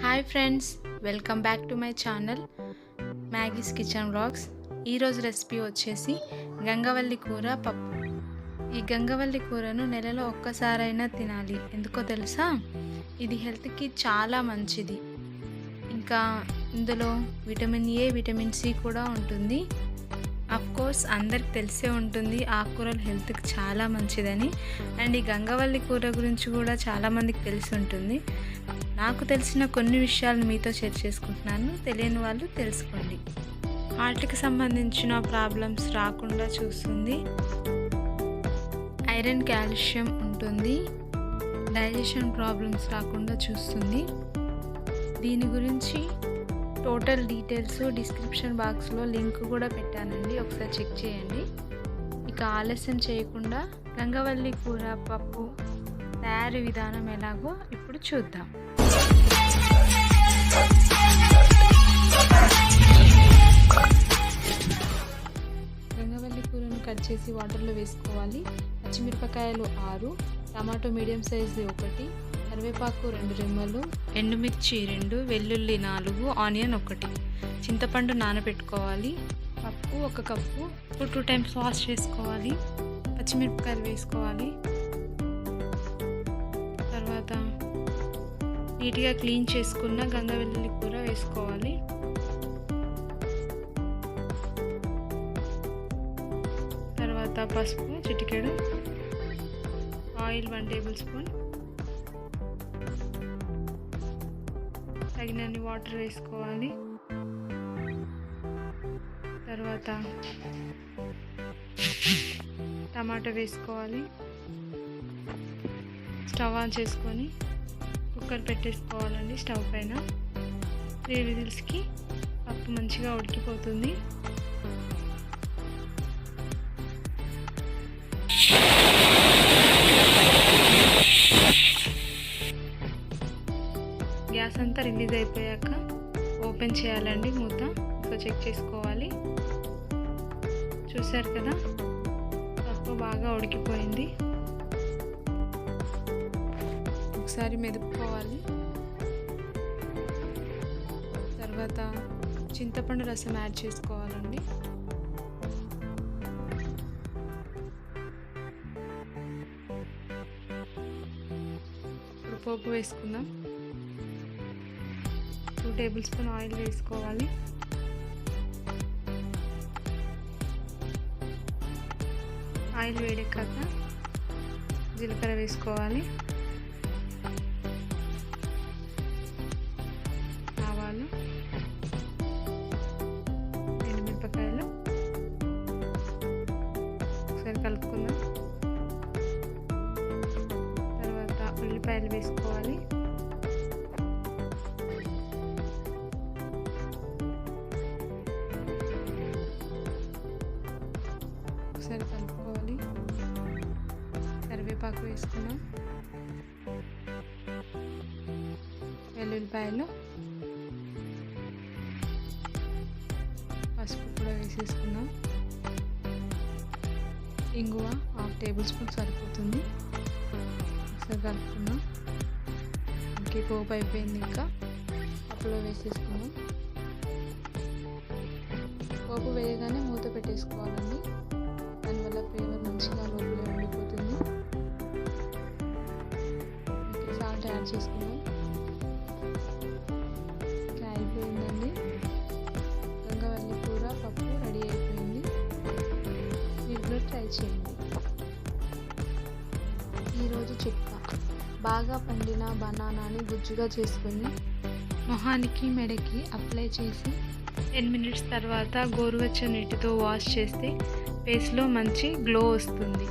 Hi friends, welcome back to my channel Maggie's kitchen vlogs. ఈరోజు recipe వచ్చేసి గంగవల్లి కూర పప్పు. ఈ గంగవల్లి కూరను నెలలో ఒక్కసారైనా తినాలి. ఎందుకో తెలుసా? ఇది హెల్త్కి చాలా మంచిది. ఇంకా ఇందులో విటమిన్ ఏ, విటమిన్ సి కూడా ఉంటుంది. కోర్స్ అందరికి తెలిసే ఉంటుంది ఆకుకూరలు హెల్త్కి చాలా మంచిదని. అండ్ ఈ గంగవల్లి కూర గురించి కూడా చాలామందికి తెలిసి ఉంటుంది. నాకు తెలిసిన కొన్ని విషయాలు మీతో షేర్ చేసుకుంటున్నాను. తెలియని వాళ్ళు తెలుసుకోండి. హార్ట్కి సంబంధించిన ప్రాబ్లమ్స్ రాకుండా చూస్తుంది. ఐరన్, కాల్షియం ఉంటుంది. డైజెషన్ ప్రాబ్లమ్స్ రాకుండా చూస్తుంది. దీని గురించి టోటల్ డీటెయిల్స్ డిస్క్రిప్షన్ బాక్స్లో లింక్ కూడా పెట్టానండి, ఒకసారి చెక్ చేయండి. ఇక ఆలస్యం చేయకుండా గంగవల్లి కూర పప్పు తయారీ విధానం ఎలాగో ఇప్పుడు చూద్దాం. గంగవల్లి కూరను కట్ చేసి వాటర్లో వేసుకోవాలి. పచ్చిమిరపకాయలు 6, టమాటో మీడియం సైజు 1, కరివేపాకు 2 రెమ్మలు, ఎండుమిర్చి 2, వెల్లుల్లి 4, ఆనియన్ 1, చింతపండు నానబెట్టుకోవాలి. పప్పు 1 కప్పు, 2 టైమ్స్ వాష్ చేసుకోవాలి. పచ్చిమిరపకాయలు వేసుకోవాలి. తర్వాత నీట్గా క్లీన్ చేసుకున్న గంగవల్లి కూర వేసుకోవాలి. తర్వాత పసుపు చిటికెడు, ఆయిల్ 1 టేబుల్ స్పూన్, తగినన్ని వాటర్ వేసుకోవాలి. తర్వాత టమాటో వేసుకోవాలి. స్టవ్ ఆన్ చేసుకొని కుక్కర్ పెట్టేసుకోవాలండి స్టవ్ పైన. 3 విజిల్స్కి పప్పు మంచిగా ఉడికిపోతుంది. గ్యాస్ అంతా రిలీజ్ అయిపోయాక ఓపెన్ చేయాలండి మూత. ఇంకా చెక్ చేసుకోవాలి. చూసారు కదా, పప్పు బాగా ఉడికిపోయింది. ఒకసారి మెదుపుకోవాలి. తర్వాత చింతపండు రసం యాడ్ చేసుకోవాలండి. ఇప్పుడు పోపు వేసుకుందాం. 2 టేబుల్ స్పూన్ ఆయిల్ వేసుకోవాలి. ఆయిల్ వేడెక్కాక జీలకర్ర వేసుకోవాలి. ఆవాలు, ఎండుమిరపకాయలు ఒకసారి కలుపుకుందాం. తర్వాత ఉల్లిపాయలు వేసుకోవాలి. ఒకసారి కలుపుకోవాలి. కరివేపాకు వేసుకున్నాం. వెల్లుల్లిపాయలు, పసుపు కూడా వేసేసుకున్నాం. ఇంగువ 1/2 టేబుల్ స్పూన్ సరిపోతుంది. ఒకసారి కలుపుకున్నాం. ఇంకే పోపు అయిపోయింది. ఇంకా పప్పులో వేసేసుకున్నాం. పోపు వేయగానే మూత పెట్టేసుకోవాలండి. దానివల్ల ఫ్లేవర్ మంచిగా లోపల ఉండిపోతుంది. సాల్ట్ యాడ్ చేసుకున్నాం. ఇంకా అయిపోయిందండి. గంగవల్లి కూర పప్పు రెడీ అయిపోయింది. మీరు కూడా ట్రై చేయండి. ఈరోజు చిట్కా: బాగా పండిన బనానాని గుజ్జుగా చేసుకొని మొహానికి, మెడకి అప్లై చేసి 10 మినిట్స్ తర్వాత గోరువెచ్చని నీటితో వాష్ చేస్తే ఫేస్లో మంచి గ్లో వస్తుంది.